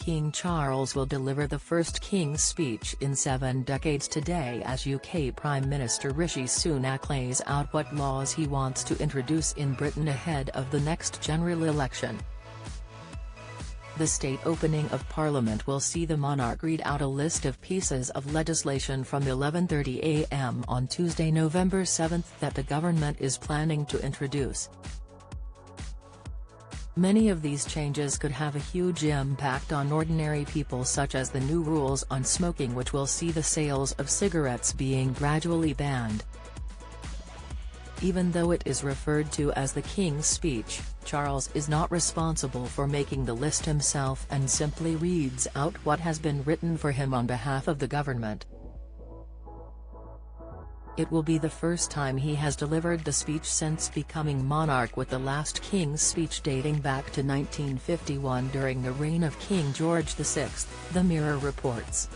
King Charles will deliver the first King's Speech in 7 decades today as UK Prime Minister Rishi Sunak lays out what laws he wants to introduce in Britain ahead of the next general election. The state opening of Parliament will see the monarch read out a list of pieces of legislation from 11:30 a.m. on Tuesday, November 7 that the government is planning to introduce. Many of these changes could have a huge impact on ordinary people, such as the new rules on smoking, which will see the sales of cigarettes being gradually banned. Even though it is referred to as the King's Speech, Charles is not responsible for making the list himself and simply reads out what has been written for him on behalf of the government. It will be the first time he has delivered the speech since becoming monarch, with the last King's Speech dating back to 1951 during the reign of King George VI, the Mirror reports.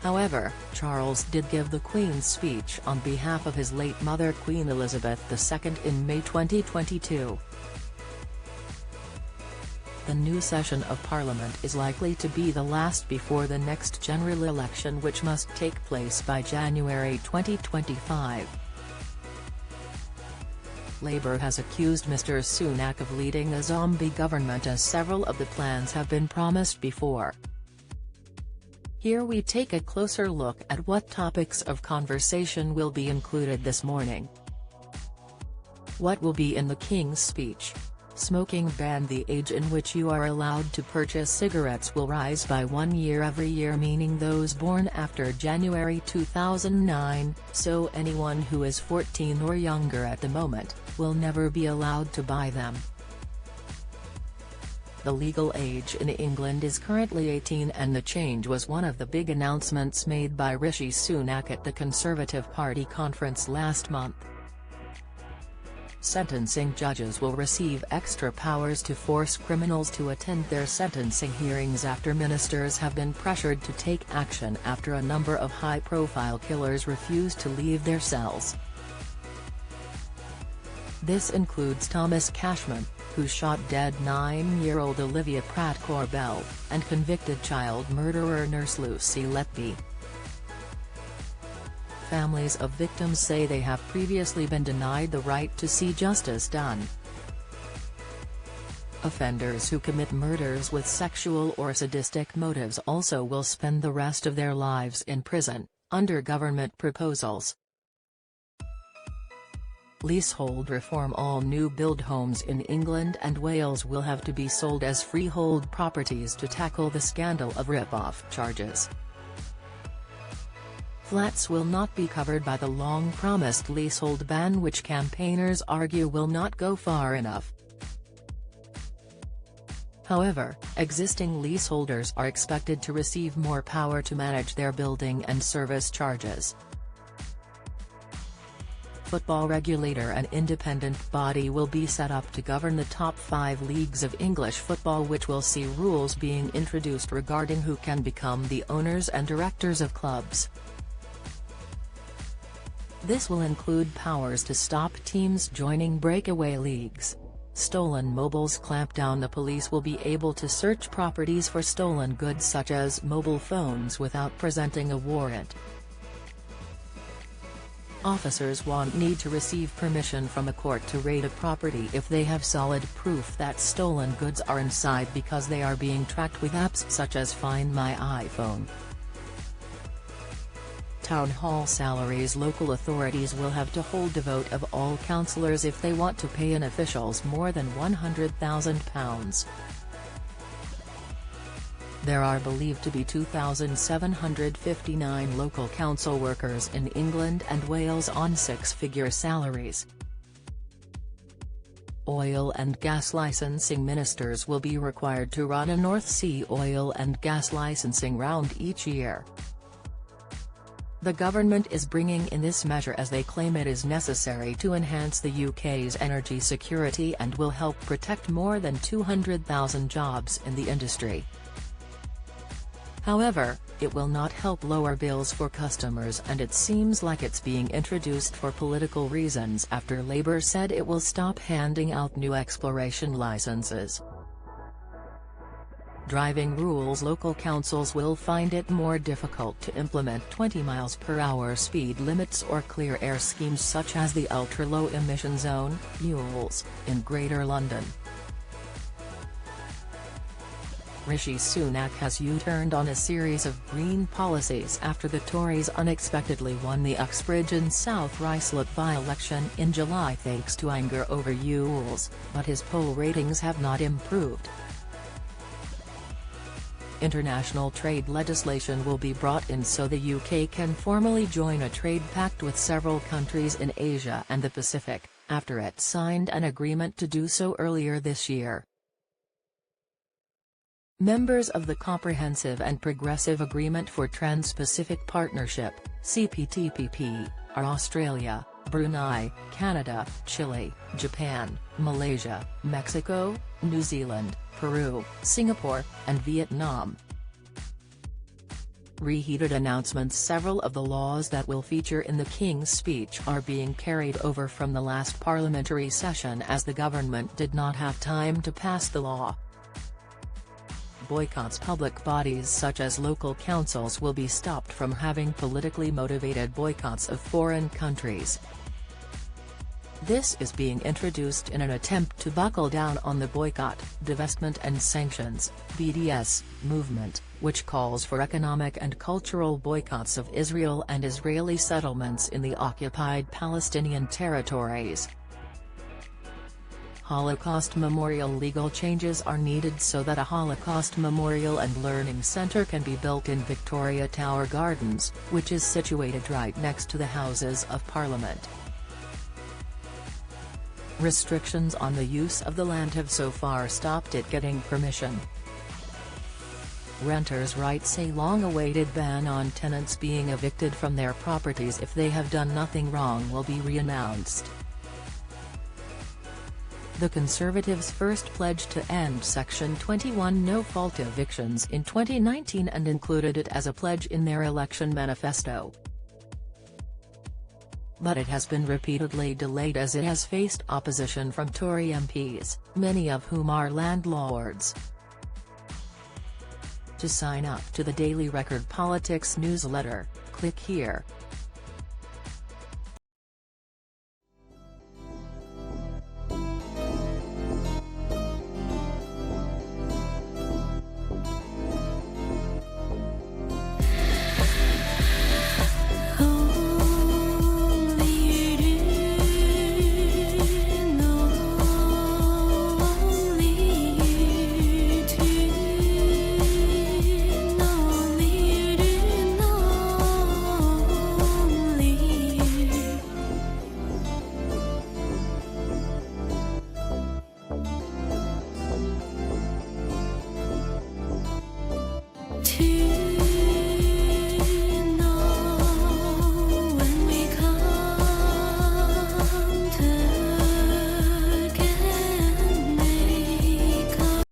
However, Charles did give the Queen's Speech on behalf of his late mother Queen Elizabeth II in May 2022. The new session of Parliament is likely to be the last before the next general election, which must take place by January 2025. Labour has accused Mr Sunak of leading a zombie government, as several of the plans have been promised before. Here we take a closer look at what topics of conversation will be included this morning. What will be in the King's Speech? Smoking ban. The age in which you are allowed to purchase cigarettes will rise by 1 year every year, meaning those born after January 2009, so anyone who is 14 or younger at the moment, will never be allowed to buy them. The legal age in England is currently 18, and the change was one of the big announcements made by Rishi Sunak at the Conservative Party conference last month. Sentencing judges will receive extra powers to force criminals to attend their sentencing hearings after ministers have been pressured to take action after a number of high-profile killers refused to leave their cells. This includes Thomas Cashman, who shot dead 9-year-old Olivia Pratt-Corbell, and convicted child murderer nurse Lucy Letby. Families of victims say they have previously been denied the right to see justice done. Offenders who commit murders with sexual or sadistic motives also will spend the rest of their lives in prison, under government proposals. Leasehold reform. All new build homes in England and Wales will have to be sold as freehold properties to tackle the scandal of rip-off charges. Flats will not be covered by the long-promised leasehold ban, which campaigners argue will not go far enough. However, existing leaseholders are expected to receive more power to manage their building and service charges. Football regulator. An independent body will be set up to govern the top 5 leagues of English football, which will see rules being introduced regarding who can become the owners and directors of clubs. This will include powers to stop teams joining breakaway leagues. Stolen mobiles. Clampdown. The police will be able to search properties for stolen goods such as mobile phones without presenting a warrant. Officers won't need to receive permission from a court to raid a property if they have solid proof that stolen goods are inside, because they are being tracked with apps such as Find My iPhone. Town hall salaries. Local authorities will have to hold a vote of all councillors if they want to pay in officials more than £100,000. There are believed to be 2,759 local council workers in England and Wales on 6-figure salaries. Oil and gas licensing. Ministers will be required to run a North Sea oil and gas licensing round each year. The government is bringing in this measure as they claim it is necessary to enhance the UK's energy security and will help protect more than 200,000 jobs in the industry. However, it will not help lower bills for customers, and it seems like it's being introduced for political reasons after Labour said it will stop handing out new exploration licenses. driving rules. Local councils will find it more difficult to implement 20 miles per hour speed limits or clear air schemes such as the ultra-low emission zone, ULEZ, in Greater London. Rishi Sunak has U-turned on a series of green policies after the Tories unexpectedly won the Uxbridge and South Ruislip by-election in July thanks to anger over ULEZ, but his poll ratings have not improved. International trade legislation will be brought in so the UK can formally join a trade pact with several countries in Asia and the Pacific, after it signed an agreement to do so earlier this year. Members of the Comprehensive and Progressive Agreement for Trans-Pacific Partnership, CPTPP, are Australia, Brunei, Canada, Chile, Japan, Malaysia, Mexico, New Zealand, Peru, Singapore, and Vietnam. Reheated announcements. Several of the laws that will feature in the King's speech are being carried over from the last parliamentary session as the government did not have time to pass the law. Boycotts. Public bodies such as local councils will be stopped from having politically motivated boycotts of foreign countries. This is being introduced in an attempt to buckle down on the boycott, divestment and sanctions (BDS) movement, which calls for economic and cultural boycotts of Israel and Israeli settlements in the occupied Palestinian territories. Holocaust Memorial. Legal changes are needed so that a Holocaust Memorial and Learning Centre can be built in Victoria Tower Gardens, which is situated right next to the Houses of Parliament. Restrictions on the use of the land have so far stopped it getting permission. Renters' rights. A long-awaited ban on tenants being evicted from their properties if they have done nothing wrong will be re-announced. The Conservatives first pledged to end Section 21 no-fault evictions in 2019 and included it as a pledge in their election manifesto. But it has been repeatedly delayed as it has faced opposition from Tory MPs, many of whom are landlords. To sign up to the Daily Record Politics newsletter, click here.